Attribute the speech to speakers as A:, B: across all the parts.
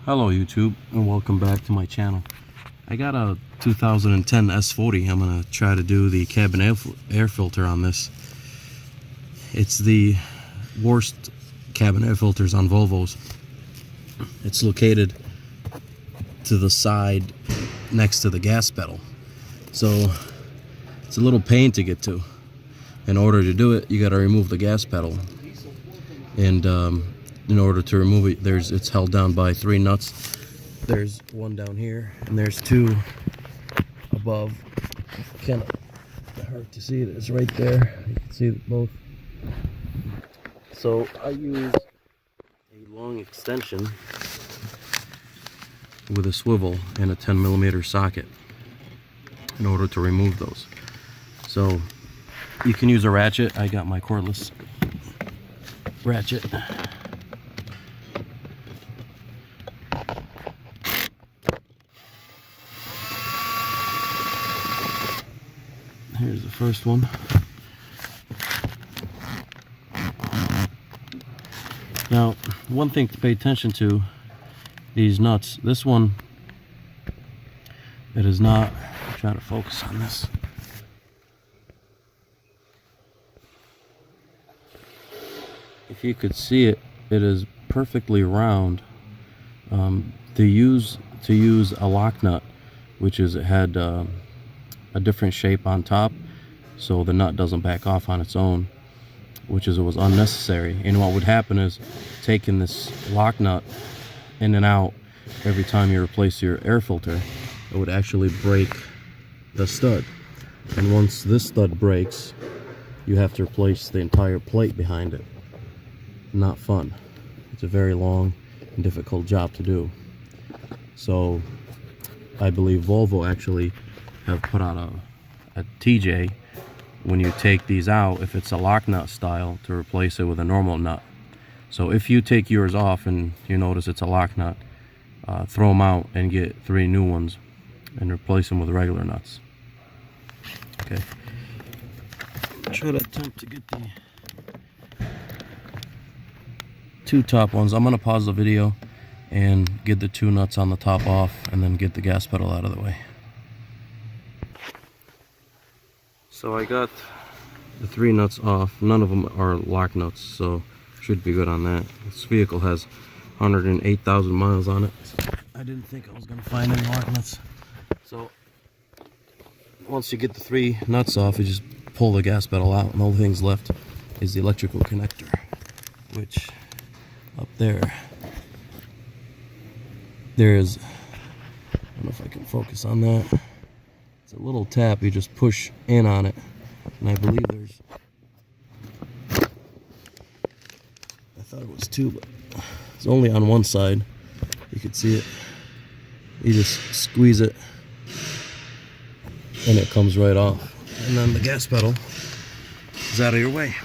A: Hello YouTube, and welcome back to my channel. I got a 2010 S40. I'm gonna try to do the cabin air filter on this. It's the worst cabin air filters on Volvos. It's located to the side next to the gas pedal, so it's a little pain to get to. In order to do it, you got to remove the gas pedal, and in order to remove it, it's held down by 3 nuts. There's one down here, and there's 2 above. Kind of hard to see it. It's right there. You can see it both. So I use a long extension with a swivel and a 10mm socket in order to remove those. So you can use a ratchet. I got my cordless ratchet. Here's the first one. Now, one thing to pay attention to, these nuts. This one, it is not, try to focus on this. If you could see it, it is perfectly round. To use a lock nut, which is it had a different shape on top, so the nut doesn't back off on its own, which was unnecessary. And what would happen is, taking this lock nut in and out every time you replace your air filter, it would actually break the stud. And once this stud breaks, you have to replace the entire plate behind it. Not fun. It's a very long and difficult job to do. So I believe Volvo actually have put out a TJ, when you take these out, if it's a lock nut style, to replace it with a normal nut. So if you take yours off and you notice it's a lock nut, throw them out and get 3 new ones and replace them with regular nuts. Okay. Try to attempt to get the 2 top ones. I'm gonna pause the video and get the 2 nuts on the top off, and then get the gas pedal out of the way. So I got the 3 nuts off. None of them are lock nuts, so should be good on that. This vehicle has 108,000 miles on it. So I didn't think I was gonna find any lock nuts. So once you get the 3 nuts off, you just pull the gas pedal out, and all the things left is the electrical connector, which up there's, I don't know if I can focus on that. It's a little tap, you just push in on it, and I believe I thought it was 2, but it's only on one side. You can see it. You just squeeze it, and it comes right off. And then the gas pedal is out of your way.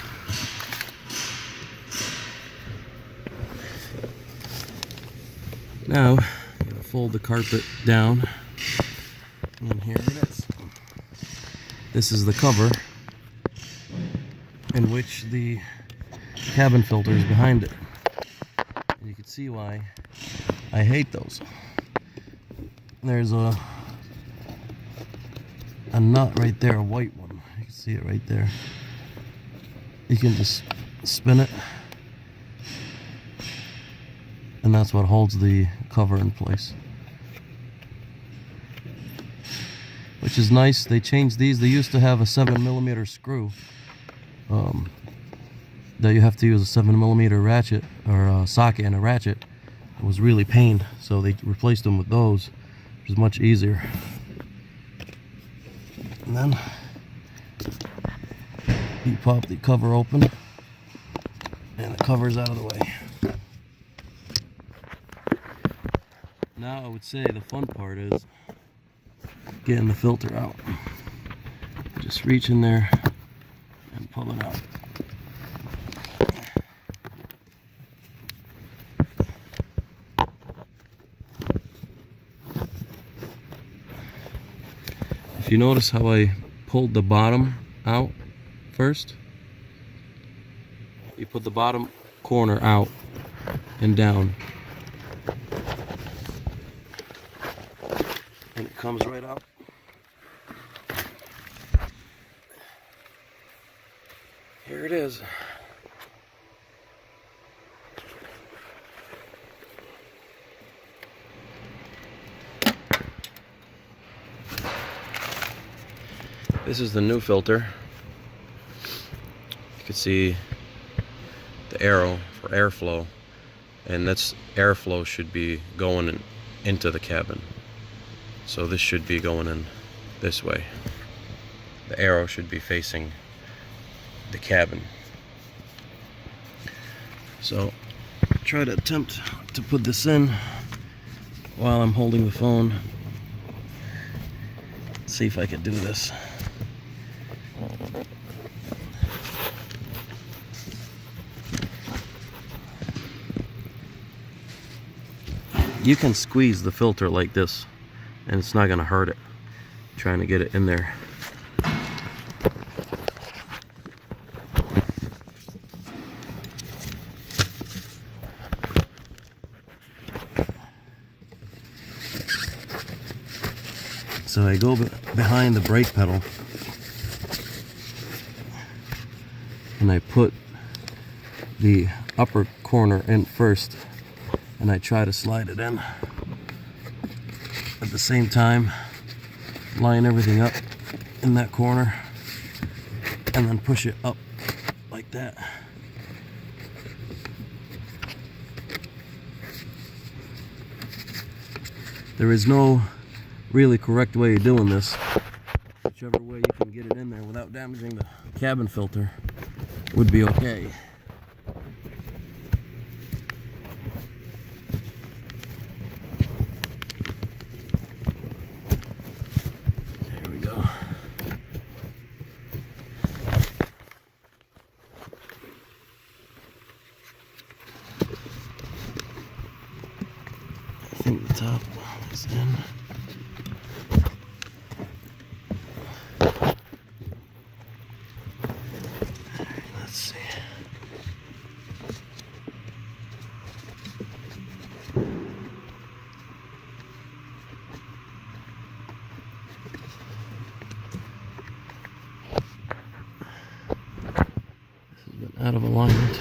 A: Now, I'm gonna fold the carpet down, and here it is. This is the cover in which the cabin filter is behind it. And you can see why I hate those. There's a nut right there, a white one. You can see it right there. You can just spin it, and that's what holds the cover in place, which is nice. They changed these. They used to have a 7mm screw that you have to use a 7mm ratchet, or a socket and a ratchet. It was really pain, so they replaced them with those, which is much easier. And then you pop the cover open, and the cover's out of the way. Now I would say the fun part is getting the filter out. Just reach in there and pull it out. If you notice how I pulled the bottom out first, you put the bottom corner out and down. comes right out. Here it is. This is the new filter. You can see the arrow for airflow, and that's airflow should be going into the cabin. So this should be going in this way. The arrow should be facing the cabin. So try to attempt to put this in while I'm holding the phone. See if I can do this. You can squeeze the filter like this and it's not going to hurt it. Trying to get it in there. So I go behind the brake pedal and I put the upper corner in first, and I try to slide it in. At the same time, line everything up in that corner and then push it up like that. There is no really correct way of doing this. Whichever way you can get it in there without damaging the cabin filter would be okay. There we go. I think the top is in. Let's see. This has been out of alignment.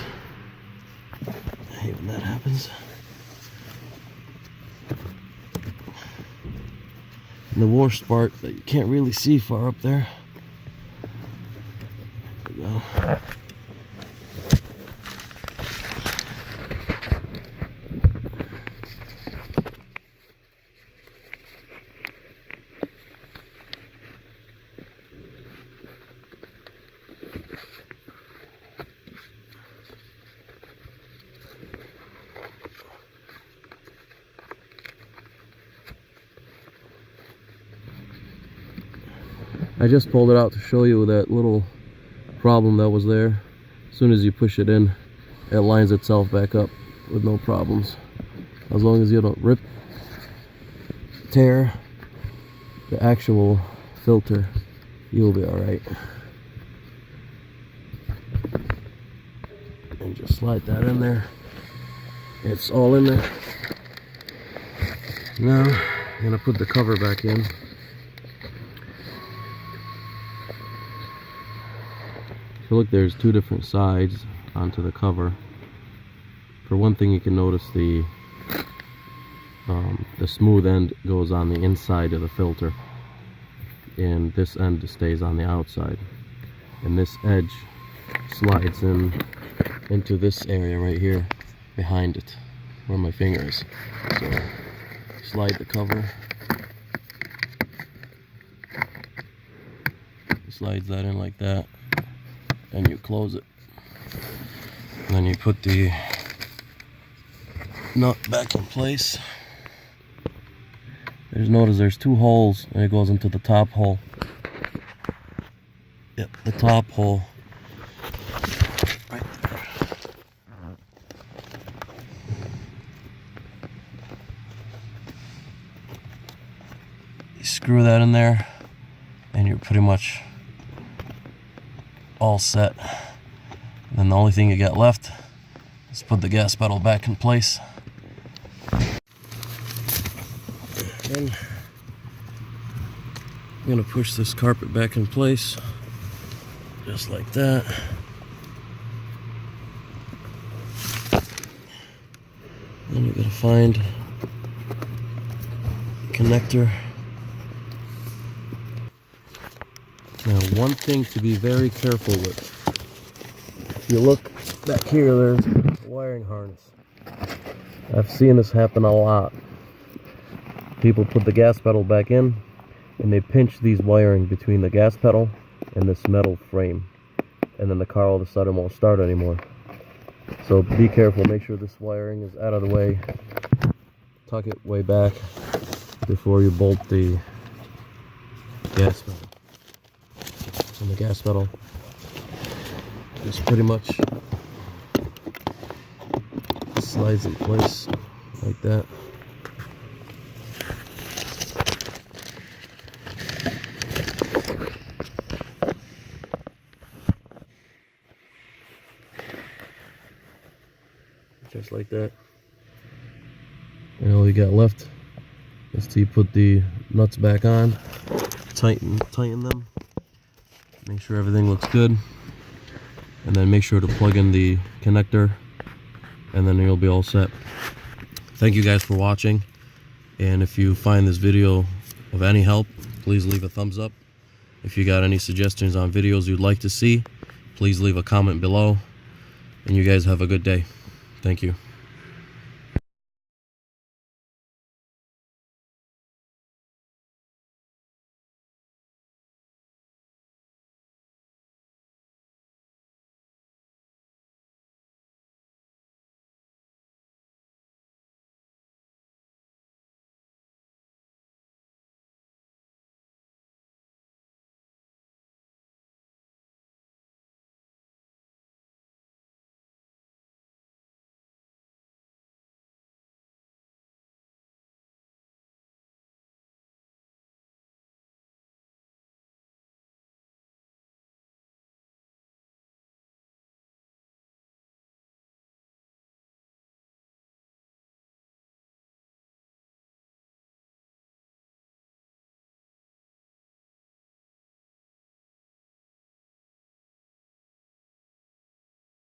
A: I hate when that happens. And the worst part that you can't really see far up there. There we go. I just pulled it out to show you that little problem that was there. As soon as you push it in, it lines itself back up with no problems. As long as you don't rip, tear the actual filter, you'll be alright. And just slide that in there. It's all in there. Now, I'm going to put the cover back in. So look, there's two different sides onto the cover. For one thing, you can notice the smooth end goes on the inside of the filter, and this end stays on the outside. And this edge slides in into this area right here behind it, where my finger is. So slide the cover. Slides that in like that. And you close it. And then you put the nut back in place. Notice there's two holes, and it goes into the top hole. Yep, the top hole. Right there. You screw that in there, and you're pretty much all set. And then the only thing you got left is put the gas pedal back in place. Then I'm gonna push this carpet back in place, just like that. Then you're gonna find the connector. Now, one thing to be very careful with. If you look back here, there's a wiring harness. I've seen this happen a lot. People put the gas pedal back in, and they pinch these wiring between the gas pedal and this metal frame, and then the car all of a sudden won't start anymore. So be careful, make sure this wiring is out of the way, tuck it way back before you bolt the gas pedal. And the gas pedal just pretty much slides in place like that. Just like that. And all you got left is to put the nuts back on, tighten them, make sure everything looks good, and then make sure to plug in the connector, and then you'll be all set. Thank you guys for watching, and if you find this video of any help, please leave a thumbs up. If you got any suggestions on videos you'd like to see, please leave a comment below, and you guys have a good day. Thank you.